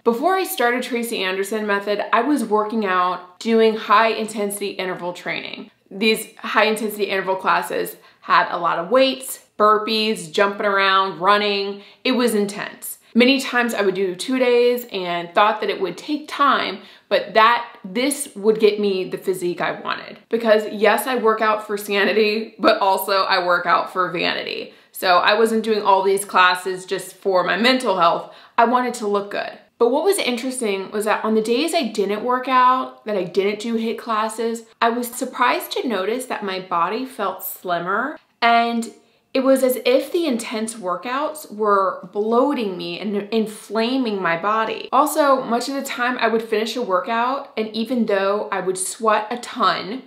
Before I started Tracy Anderson Method, I was working out doing high intensity interval training. These high intensity interval classes had a lot of weights, burpees, jumping around, running. It was intense. Many times I would do 2 days and thought that it would take time, but this would get me the physique I wanted. Because yes, I work out for sanity, but also I work out for vanity. So I wasn't doing all these classes just for my mental health. I wanted to look good. But what was interesting was that on the days I didn't work out, that I didn't do HIIT classes, I was surprised to notice that my body felt slimmer, and it was as if the intense workouts were bloating me and inflaming my body. Also, much of the time I would finish a workout, and even though I would sweat a ton,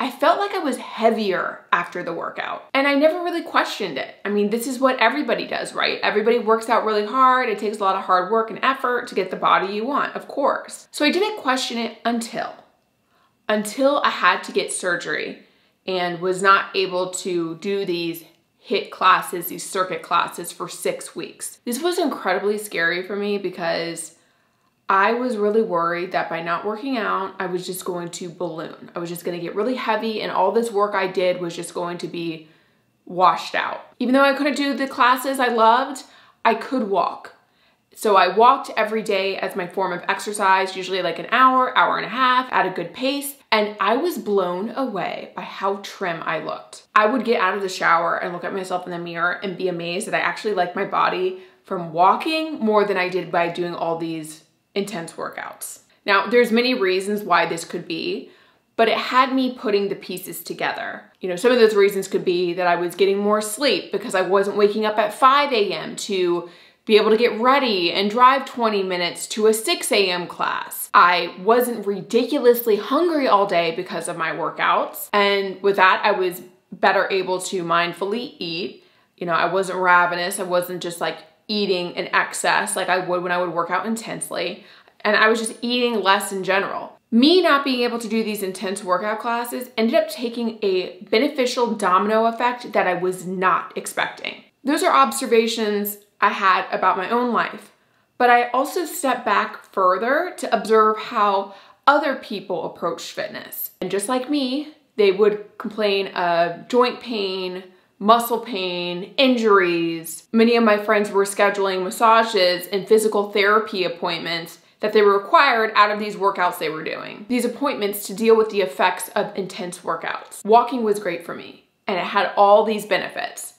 I felt like I was heavier after the workout. And I never really questioned it. I mean, this is what everybody does, right? Everybody works out really hard. It takes a lot of hard work and effort to get the body you want, of course. So I didn't question it until I had to get surgery and was not able to do these HIIT classes, these circuit classes for 6 weeks. This was incredibly scary for me because I was really worried that by not working out, I was just going to balloon. I was just gonna get really heavy and all this work I did was just going to be washed out. Even though I couldn't do the classes I loved, I could walk. So I walked every day as my form of exercise, usually like an hour, hour and a half at a good pace. And I was blown away by how trim I looked. I would get out of the shower and look at myself in the mirror and be amazed that I actually liked my body from walking more than I did by doing all these intense workouts. Now, there's many reasons why this could be, but it had me putting the pieces together. You know, some of those reasons could be that I was getting more sleep because I wasn't waking up at 5 a.m. to be able to get ready and drive 20 minutes to a 6 a.m. class. I wasn't ridiculously hungry all day because of my workouts. And with that, I was better able to mindfully eat. You know, I wasn't ravenous. I wasn't just like eating in excess like I would when I would work out intensely. And I was just eating less in general. Me not being able to do these intense workout classes ended up taking a beneficial domino effect that I was not expecting. Those are observations I had about my own life, but I also stepped back further to observe how other people approach fitness. And just like me, they would complain of joint pain, muscle pain, injuries. Many of my friends were scheduling massages and physical therapy appointments that they were required out of these workouts they were doing. These appointments to deal with the effects of intense workouts. Walking was great for me, and it had all these benefits.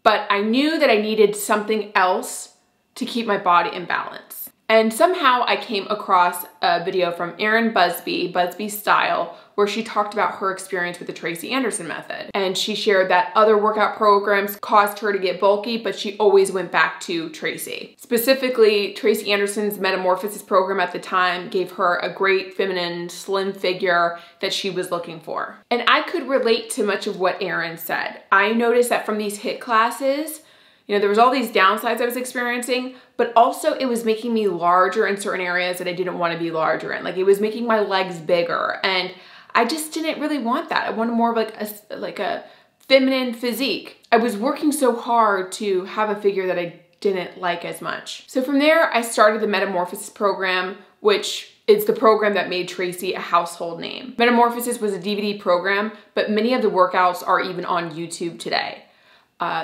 But I knew that I needed something else to keep my body in balance. And somehow I came across a video from Erin Busby Style, where she talked about her experience with the Tracy Anderson Method. And she shared that other workout programs caused her to get bulky, but she always went back to Tracy. Specifically, Tracy Anderson's Metamorphosis program at the time gave her a great feminine, slim figure that she was looking for. And I could relate to much of what Erin said. I noticed that from these HIIT classes, you know, there was all these downsides I was experiencing, but also it was making me larger in certain areas that I didn't want to be larger in. Like it was making my legs bigger, and I just didn't really want that. I wanted more of like a feminine physique. I was working so hard to have a figure that I didn't like as much. So from there, I started the Metamorphosis program, which is the program that made Tracy a household name. Metamorphosis was a DVD program, but many of the workouts are even on YouTube today.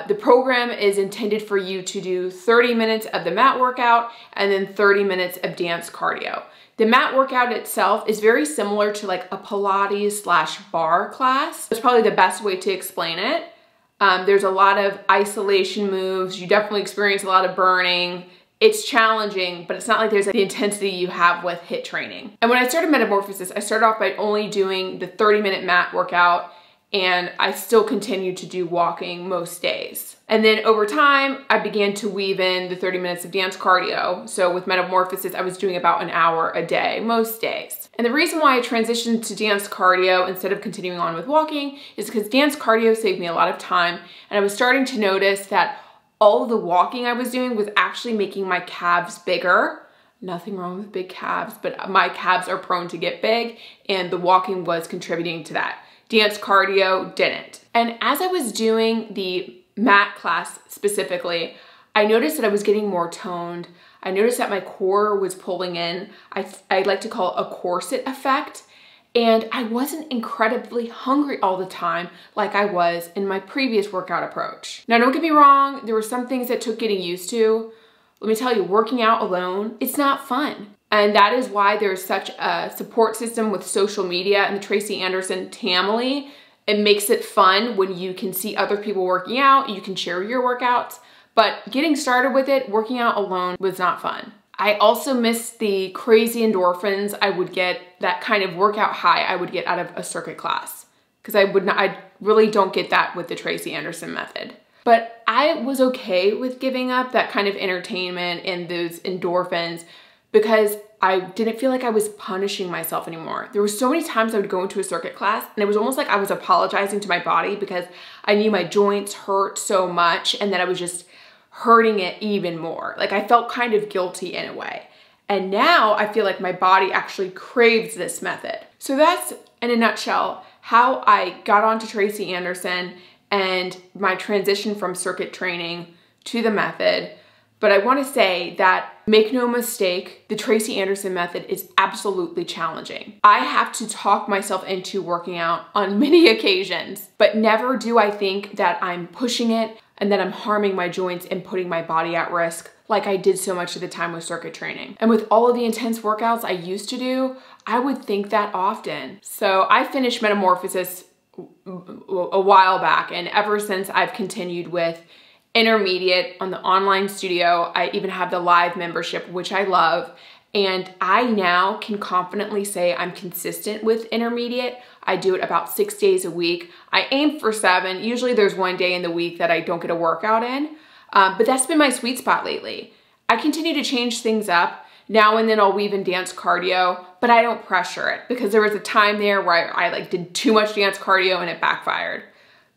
The program is intended for you to do 30 minutes of the mat workout and then 30 minutes of dance cardio. The mat workout itself is very similar to like a Pilates/bar class. That's probably the best way to explain it. There's a lot of isolation moves. You definitely experience a lot of burning. It's challenging, but it's not like there's the intensity you have with HIIT training. And when I started Metamorphosis, I started off by only doing the 30-minute mat workout, and I still continued to do walking most days. And then over time, I began to weave in the 30 minutes of dance cardio. So with Metamorphosis, I was doing about an hour a day, most days. And the reason why I transitioned to dance cardio instead of continuing on with walking is because dance cardio saved me a lot of time, and I was starting to notice that all of the walking I was doing was actually making my calves bigger. Nothing wrong with big calves, but my calves are prone to get big, and the walking was contributing to that. Dance cardio didn't. And as I was doing the mat class specifically, I noticed that I was getting more toned. I noticed that my core was pulling in. I like to call it a corset effect. And I wasn't incredibly hungry all the time like I was in my previous workout approach. Now, don't get me wrong, there were some things that took getting used to. Let me tell you, working out alone, it's not fun. And that is why there's such a support system with social media and the Tracy Anderson family. It makes it fun when you can see other people working out, you can share your workouts. But getting started with it, working out alone was not fun. I also missed the crazy endorphins I would get, that kind of workout high I would get out of a circuit class. Because I really don't get that with the Tracy Anderson method. But I was okay with giving up that kind of entertainment and those endorphins because I didn't feel like I was punishing myself anymore. There were so many times I would go into a circuit class and it was almost like I was apologizing to my body because I knew my joints hurt so much and that I was just hurting it even more. Like I felt kind of guilty in a way. And now I feel like my body actually craves this method. So that's, in a nutshell, how I got onto Tracy Anderson and my transition from circuit training to the method. But I want to say that, make no mistake, the Tracy Anderson method is absolutely challenging. I have to talk myself into working out on many occasions, but never do I think that I'm pushing it and that I'm harming my joints and putting my body at risk like I did so much of the time with circuit training. And with all of the intense workouts I used to do, I would think that often. So I finished Metamorphosis a while back, and ever since I've continued with intermediate on the online studio. I even have the live membership, which I love. And I now can confidently say I'm consistent with intermediate. I do it about 6 days a week. I aim for 7. Usually there's one day in the week that I don't get a workout in, but that's been my sweet spot lately. I continue to change things up. Now and then I'll weave in dance cardio, but I don't pressure it because there was a time there where I did too much dance cardio and it backfired.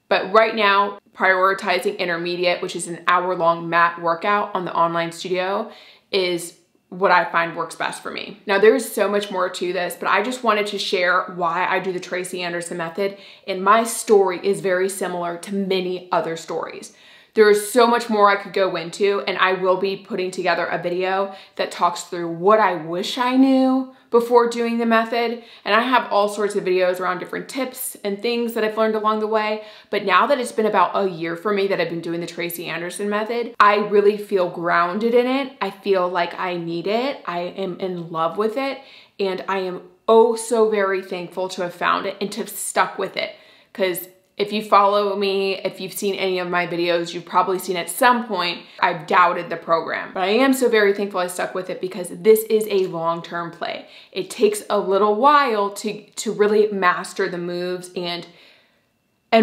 But right now, prioritizing intermediate, which is an hour-long mat workout on the online studio, is what I find works best for me. Now, there's so much more to this, but I just wanted to share why I do the Tracy Anderson method, and my story is very similar to many other stories. There is so much more I could go into, and I will be putting together a video that talks through what I wish I knew before doing the method. And I have all sorts of videos around different tips and things that I've learned along the way. But now that it's been about a year for me that I've been doing the Tracy Anderson method, I really feel grounded in it. I feel like I need it. I am in love with it. And I am oh so very thankful to have found it and to have stuck with it. Because if you follow me, if you've seen any of my videos, you've probably seen at some point I've doubted the program. But I am so very thankful I stuck with it because this is a long-term play. It takes a little while to really master the moves and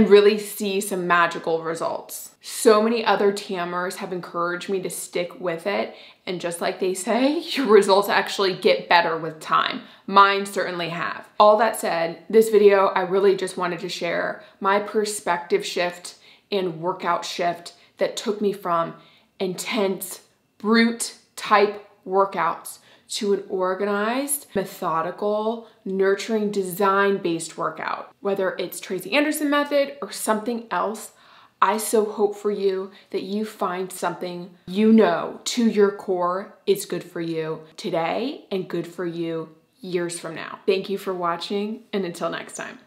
really see some magical results. So many other TAMers have encouraged me to stick with it. And just like they say, your results actually get better with time. Mine certainly have. All that said, this video, I really just wanted to share my perspective shift and workout shift that took me from intense, brute type workouts to an organized, methodical, nurturing, design-based workout. Whether it's Tracy Anderson method or something else, I so hope for you that you find something you know to your core is good for you today and good for you years from now. Thank you for watching, and until next time.